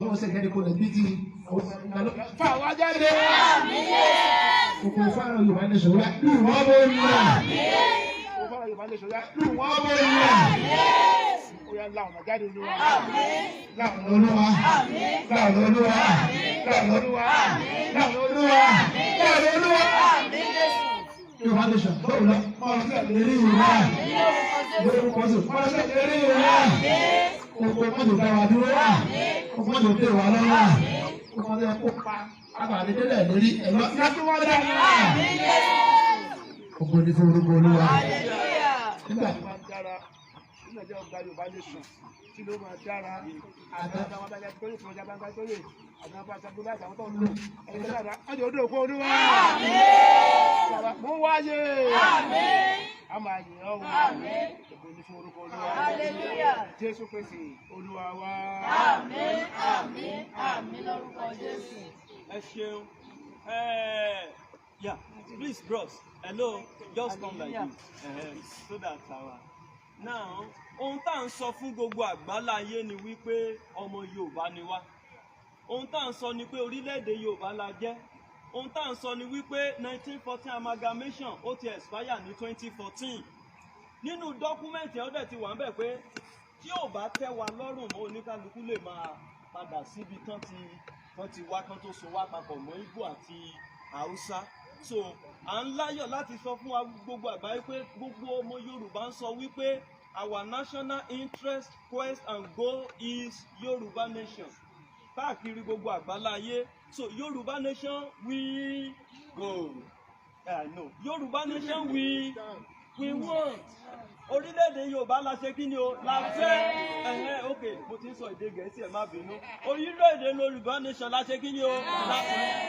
ọlọ́run ṣe kẹ́ni kò lè bí ti fáwọn ajáde. Gbogbo fáwọn Yorùbá ní sọ̀rọ̀ lù wọ́n bó ń lọ. Gbogbo fáwọn Yorùbá ní sọ̀rọ̀ lù wọ́n bó ń lọ. Ó yá láwọn ajáde ní wa. Láwọn olúwa. Láwọn olúwa. Láwọn olúwa. Láwọn olúwa. Láwọn olúwa. Yorùbá ní sọ̀rọ̀ bó ń lọ. Wọ́n fẹ́ lè rí Yorùbá. Yorùbá sọ̀rọ̀ wọ́n fẹ́ lè rí Yorùbá. Gbogbo mọ́tò dá wa dúró. Gbogbo mọ́tò dé wa lọ́wọ́. Gbogbo mọ́tò kó pa. Àbàdé délẹ̀ lórí ẹ̀rọ láti wọ́n dá ní wá. Gbogbo ní fún orúkọ olúwa. Nígbà tí wọ́n dára, nígbà tí wọ́n gba Yorùbá lè sùn, tí ló máa dára. Àtàwọn àwọn abájá tó lè fún ọjà gbangba tó lè. Àtàwọn abájá tó láti àwọn tó ń lò. Ẹni tó dára, ọjọ́ odò òkú olúwa. Mo wáyé. A máa yìn ọ́ wò. Gbogbo ní fún orúkọ olúwa. Jésù Kristi olúwa wa. Àmín, àmín, àmín lórúkọ Jésù. Yeah, please, bros. Hello, just come like this, so that our now. Ohun tá à ń sọ fún gbogbo àgbáláyé ni wípé ọmọ Yorùbá ni wá. Ohun tá à ń sọ ni pé orílẹ̀-èdè Yorùbá la jẹ́. Ohun tá à ń sọ ni wípé 1914 amalgamation ó ti expire ní 2014. Nínú dọ́kúmẹ̀ntì ọ̀dẹ̀ ti wà ń bẹ̀ pé tí ò bá tẹ́ wa lọ́rùn mọ́ oníkálukú lè máa padà síbi tán ti wá kán tó so wá papọ̀ mọ́ Ìgbò àti Haúsá. So à ń láyọ̀ láti sọ fún wa gbogbo àgbáyé pé gbogbo ọmọ Yorùbá ń sọ wípé our national interest, quest and goal is Yorùbá nation. Káàkiri gbogbo àgbáláyé. So Yorùbá nation we go. No. Yorùbá nation we want. Orílẹ̀-èdè Yorùbá la ṣe kí ni o? La fẹ́. Ok, mo ti ń sọ èdè Gẹ̀ẹ́sì ẹ̀ má bínú. Orílẹ̀-èdè Yorùbá nation la ṣe kí ni o?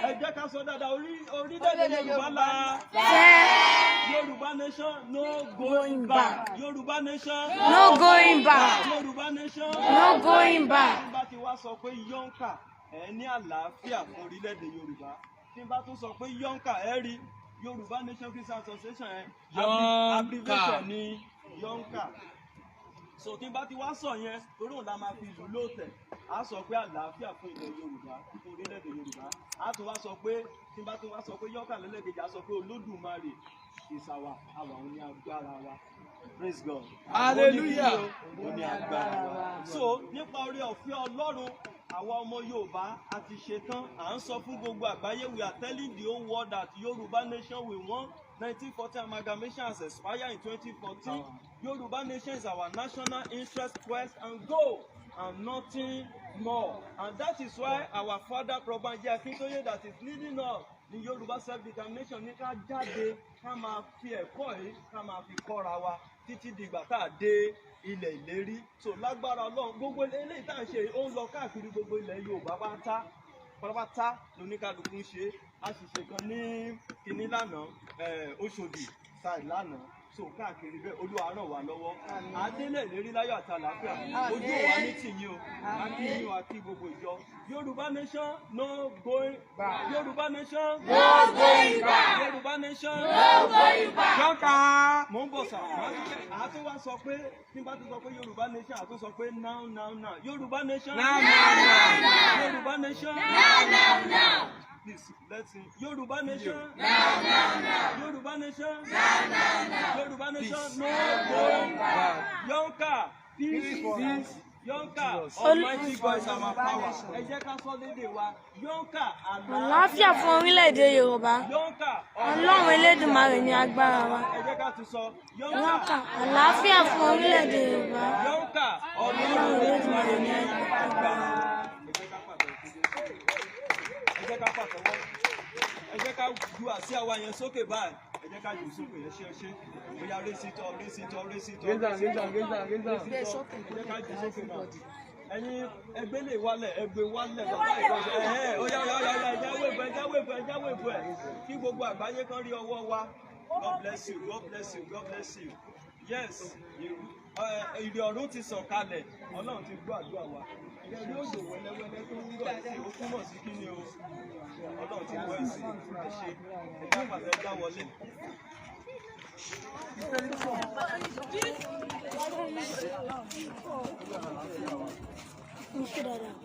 Ẹ jẹ́ ká sọ dáadáa, orílẹ̀-èdè Yorùbá la fẹ́. Yorùbá nation no going back. Yorùbá nation no going back. Yorùbá nation no going back. Tí n bá ti wá sọ pé yọ̀ǹkà ẹ ní àlàáfíà fún orílẹ̀-èdè Yorùbá. Tí n bá tún sọ pé yọ̀ǹkà ẹ rí Yorùbá Nation Christian Association abbreviation ni yọ̀ǹkà. So tí n bá ti wá sọ yẹn torí òun la máa fi ìlú lóòtẹ̀ á sọ pé àlàáfíà fún ilẹ̀ Yorùbá fún orílẹ̀-èdè Yorùbá á tún wá sọ pé tí n bá tún wá sọ pé yọ̀ǹkà lẹ́lẹ́kejì á sọ pé Olódùmarè ìsàwà àwọn ní agbára wa. Praise God. Hallelujah. Ó ní agbára wa. So nípa oore ọ̀fẹ́ Ọlọ́run àwa ọmọ Yorùbá a ti ṣetán à ń sọ fún gbogbo àgbáyé we are telling the whole world that Yorùbá nation we want. 1914 amalgamation has expired in 2014. Yorùbá nation is our national interest, quest and goal and nothing more. And that is why our father Probanji Akintoye that is leading us ní Yorùbá self-determination ní ká jáde ká máa fi ẹ̀kọ́ yìí ká máa fi kọ́ra wa títí dìgbà tá a dé ilẹ̀ ìlérí. So lágbára Ọlọ́run gbogbo eléyìí tá à ń ṣe ó ń lọ káàkiri gbogbo ilẹ̀ Yorùbá pátápátá lóníkàlùkù ń ṣe. A sì ṣe kan ní kinní lánàá Òṣòdì side lánàá. So káàkiri bẹ́ẹ̀ Olúwa ràn wá lọ́wọ́. Adélẹ̀ ìlérí láyọ̀ àti àlàáfíà. Ojú wa ní tìyín o. A kí yín o àti gbogbo ìjọ. Yorùbá nation no going back. Yorùbá nation no going back. Yorùbá nation no going back. Jọ́ǹkà mò ń bọ̀ sà. Àá tún wá sọ pé tí n bá tún sọ pé Yorùbá nation àá tún sọ pé now. Yorùbá nation now. Yorùbá nation now. Please, let's sing. Yorùbá nation now. Yorùbá nation now. Yorùbá nation no going back. Jọ́ǹkà peace. Yọ̀ǹkà Almighty God is our power. Ẹ jẹ́ ká sọ lédè wa. Yọ̀ǹkà àlàáfíà fún orílẹ̀-èdè Yorùbá. Yọ̀ǹkà Ọlọ́run Elédùmarè ní agbára wa. Ẹ jẹ́ ká tún sọ. Yọ̀ǹkà àlàáfíà fún orílẹ̀-èdè Yorùbá. Yọ̀ǹkà Ọlọ́run Elédùmarè ní agbára wa. Ẹ jẹ́ ká pàtẹ́wọ́. Ẹ jẹ́ ká ju àsíá wa yẹn sókè báyìí. Ẹ jẹ́ ká jù sókè yẹn ṣe. Bóyá résítọ̀. Ẹ jẹ́ ká jù sókè náà. Ẹ̀yin ẹgbẹ́ lè wálẹ̀ ẹgbẹ́ wálẹ̀ bàbá ìkọ̀ṣẹ́ ọ̀yá ẹjáwé ìbò ẹ̀ kí gbogbo àgbáyé kan rí ọwọ́ wa. God bless you. Yes, ìrì ọ̀run ti sọ̀ kalẹ̀ Ọlọ́run ti gbọ́ àdúrà wa. Ẹ̀rí òjò wẹ́lẹ́wẹ́lẹ́ tó ń rọ̀ sí ó túmọ̀ sí kí ni o Ọlọ́run ti gbọ́ ìsìn ẹ ṣe ẹ̀já pàtẹ́ ẹ̀já wọlé. Ń ṣe dáadáa.